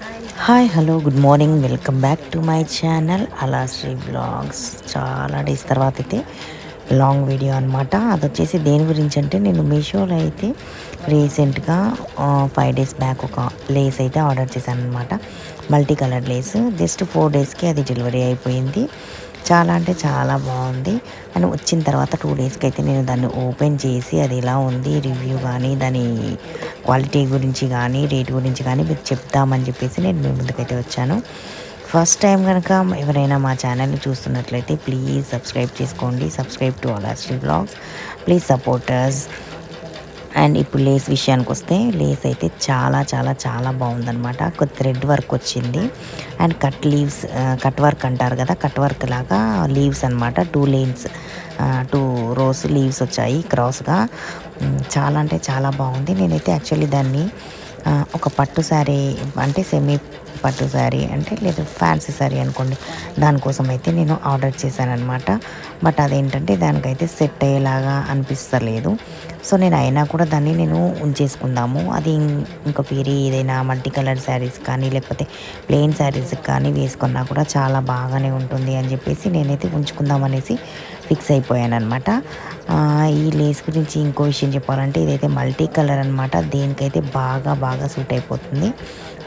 Hi hello good morning welcome back to my channel అలాశ్రీ blogs. చాలా days తర్వాత అయితే లాంగ్ వీడియో అనమాట. అది వచ్చేసి దేని గురించి అంటే, నేను మీషోలో అయితే రీసెంట్గా 5 days బ్యాక్ ఒక లేస్ అయితే ఆర్డర్ చేశాను అనమాట. Multi colour Lay's. జస్ట్ 4 daysకి అది డెలివరీ అయిపోయింది. చాలా అంటే చాలా బాగుంది. అండ్ వచ్చిన తర్వాత 2 daysకి అయితే నేను దాన్ని ఓపెన్ చేసి అది ఎలా ఉంది రివ్యూ కానీ, దాని క్వాలిటీ గురించి కానీ, రేట్ గురించి కానీ మీకు చెప్తామని చెప్పేసి నేను మీ ముందుకైతే వచ్చాను. ఫస్ట్ టైం కనుక ఎవరైనా మా ఛానల్ని చూస్తున్నట్లయితే ప్లీజ్ సబ్స్క్రైబ్ చేసుకోండి. సబ్స్క్రైబ్ టు అలాశ్రీ బ్లాగ్స్. Please supporters. అండ్ ఇప్పుడు లేస్ విషయానికి వస్తే, లేస్ అయితే చాలా చాలా చాలా బాగుందనమాట. కొద్ది థ్రెడ్ వర్క్ వచ్చింది. అండ్ కట్ వర్క్ అంటారు కదా, కట్ వర్క్ లాగా లీవ్స్ అనమాట. 2 lanes 2 rows లీవ్స్ వచ్చాయి క్రాస్గా. చాలా అంటే చాలా బాగుంది. నేనైతే యాక్చువల్లీ దాన్ని ఒక పట్టు శారీ అంటే సెమీ పట్టు శారీ అంటే లేదా ఫ్యాన్సీ శారీ అనుకోండి, దానికోసం అయితే నేను ఆర్డర్ చేశానమాట. బట్ అదేంటంటే దానికైతే సెట్ అయ్యేలాగా అనిపిస్తలేదు. సో నేను అయినా కూడా దాన్ని నేను ఉంచేసుకుందాము, అది ఇంకా వేరే ఏదైనా మల్టీ కలర్ శారీస్ కానీ లేకపోతే ప్లెయిన్ శారీస్కి కానీ వేసుకున్నా కూడా చాలా బాగానే ఉంటుంది అని చెప్పేసి నేనైతే ఉంచుకుందాం అనేసి ఫిక్స్ అయిపోయాను అనమాట. ఈ లేస్ గురించి ఇంకో విషయం చెప్పాలంటే, ఇదైతే మల్టీ కలర్ అనమాట. దేనికైతే బాగా బాగా సూట్ అయిపోతుంది.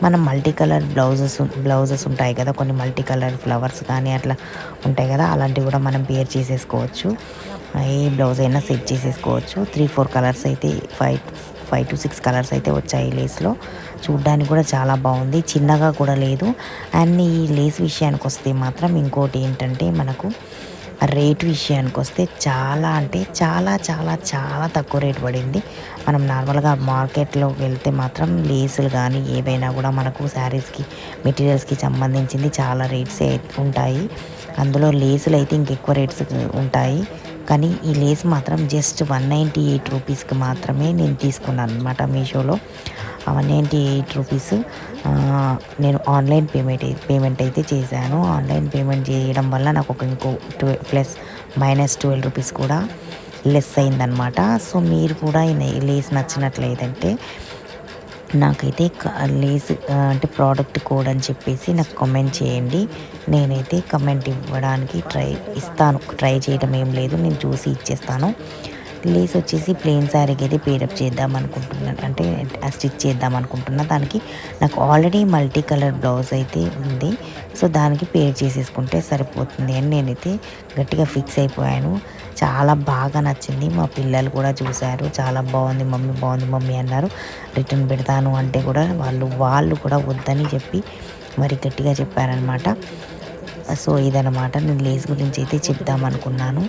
మనం మల్టీ కలర్ బ్లౌజెస్ ఉంటాయి కదా, కొన్ని మల్టీ కలర్ ఫ్లవర్స్ కానీ అట్లా ఉంటాయి కదా, అలాంటివి కూడా మనం పేర్ చేసేసుకోవచ్చు. ఏ బ్లౌజ్ అయినా సెట్ చేసేసుకోవచ్చు. 3-4 కలర్స్ అయితే 5 to 6 కలర్స్ అయితే వచ్చాయి లేస్లో. చూడ్డానికి కూడా చాలా బాగుంది, చిన్నగా కూడా లేదు. అండ్ ఈ లేస్ విషయానికి వస్తే మాత్రం ఇంకోటి ఏంటంటే, మనకు రేట్ విషయానికి వస్తే చాలా అంటే చాలా చాలా చాలా తక్కువ రేట్ పడింది. మనం నార్మల్గా మార్కెట్లోకి వెళ్తే మాత్రం లేసులు కానీ ఏవైనా కూడా మనకు శారీస్కి మెటీరియల్స్కి సంబంధించింది చాలా రేట్స్ ఉంటాయి. అందులో లేసులు అయితే ఇంకెక్కువ రేట్స్ ఉంటాయి. కానీ ఈ లేస్ మాత్రం జస్ట్ 198 రూపీస్కి మాత్రమే నేను తీసుకున్నాను అనమాట మీషోలో. 198 రూపీస్. నేను ఆన్లైన్ పేమెంట్ అయితే చేశాను. ఆన్లైన్ పేమెంట్ చేయడం వల్ల నాకు ఒక ఇంకో -12 రూపీస్ కూడా లెస్ అయిందనమాట. సో మీరు కూడా ఈ లేస్ నచ్చినట్లయితే నాకైతే లేస్ అంటే ప్రోడక్ట్ కోడ్ అని చెప్పేసి నాకు కామెంట్ చేయండి. నేనైతే కమెంట్ ఇవ్వడానికి ట్రై చేయడం ఏం లేదు, నేను చూసి ఇచ్చేస్తాను. లేస్ వచ్చేసి ప్లెయిన్ శారీకి అయితే పేరప్ చేద్దాం అనుకుంటున్నాను, అంటే స్టిచ్ చేద్దాం అనుకుంటున్నా. దానికి నాకు ఆల్రెడీ మల్టీ కలర్ బ్లౌజ్ అయితే ఉంది. సో దానికి పేర్ చేసేసుకుంటే సరిపోతుంది అని నేనైతే గట్టిగా ఫిక్స్ అయిపోయాను. చాలా బాగా నచ్చింది. మా పిల్లలు కూడా చూశారు, చాలా బాగుంది మమ్మీ, బాగుంది మమ్మీ అన్నారు. రిటర్న్ పెడతాను అంటే కూడా వాళ్ళు కూడా వద్దని చెప్పి మరి గట్టిగా చెప్పారనమాట. సో ఇదనమాట, నేను లేస్ గురించి అయితే చెప్దామనుకున్నాను.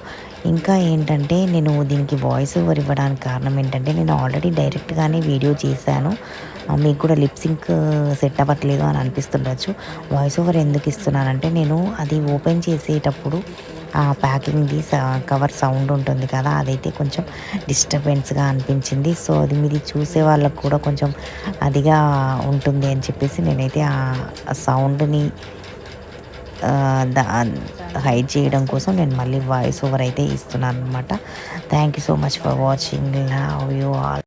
ఇంకా ఏంటంటే, నేను దీనికి వాయిస్ ఓవర్ ఇవ్వడానికి కారణం ఏంటంటే, నేను ఆల్రెడీ డైరెక్ట్గానే వీడియో చేశాను. మీకు కూడా లిప్సింక్ సెట్ అవ్వట్లేదు అని అనిపిస్తుండొచ్చు. వాయిస్ ఓవర్ ఎందుకు ఇస్తున్నానంటే, నేను అది ఓపెన్ చేసేటప్పుడు ఆ ప్యాకింగ్ది కవర్ సౌండ్ ఉంటుంది కదా, అదైతే కొంచెం డిస్టర్బెన్స్గా అనిపించింది. సో అది మీరు చూసే వాళ్ళకు కూడా కొంచెం అదిగా ఉంటుంది అని చెప్పేసి నేనైతే ఆ సౌండ్ని హైడ్ చేయడం కోసం నేను మళ్ళీ వాయిస్ ఓవర్ అయితే ఇస్తున్నాను అనమాట. Thank you so much for watching. Love you all.